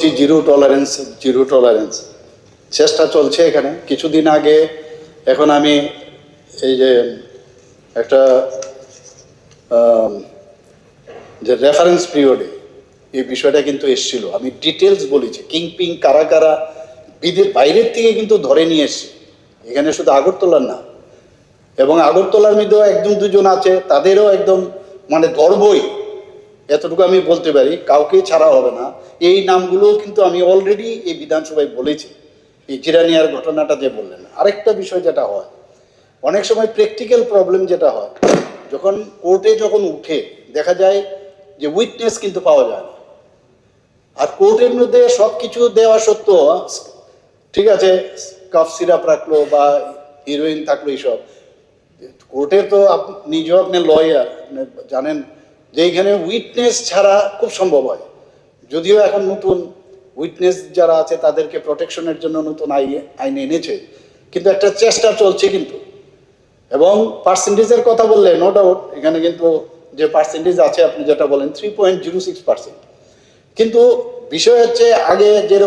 বলছি zero tolerance চেষ্টা চলছে এখানে। কিছুদিন আগে এখন আমি এই যে একটা যে রেফারেন্স পিরিয়ডে এই বিষয়টা কিন্তু এসেছিল, আমি ডিটেলস বলেছি কিংপিং কারা কারা বিদের বাইরের থেকে কিন্তু ধরে নিয়ে এসছে, এখানে শুধু আগরতলার না, এবং আগরতলার মধ্যেও একদম দুজন আছে, তাদেরও একদম মানে ধরবই, এতটুকু আমি বলতে পারি, কাউকে ছাড়া হবে না। এই নামগুলো কিন্তু আমি অলরেডি এই বিধানসভায় বলেছি। এই জিরানিয়ার ঘটনাটা যে বললেন, আরেকটা বিষয় যেটা হয় অনেক সময় প্র্যাকটিক্যাল প্রবলেম যেটা হয়, যখন কোর্টে যখন উঠে দেখা যায় যে উইটনেস কিন্তু পাওয়া যায় না। আর কোর্টের মধ্যে সব কিছু দেওয়া সত্ত্বেও, ঠিক আছে কাফ সিরাপ রাখলো বা হিরোইন থাকলো, এইসব কোর্টের তো নিজেও আপনি লয়ার জানেন যে এইখানে উইটনেস ছাড়া খুব সম্ভব হয়। যদিও এখন নতুন উইটনেস যারা আছে তাদেরকে প্রোটেকশনের জন্য নতুন আইন এনেছে, কিন্তু একটা চেষ্টা চলছে কিন্তু। এবং পার্সেন্টেজের কথা বললে নো ডাউট এখানে কিন্তু যে পার্সেন্টেজ আছে আপনি যেটা বলেন 3.06%, কিন্তু বিষয় হচ্ছে আগে যেরকম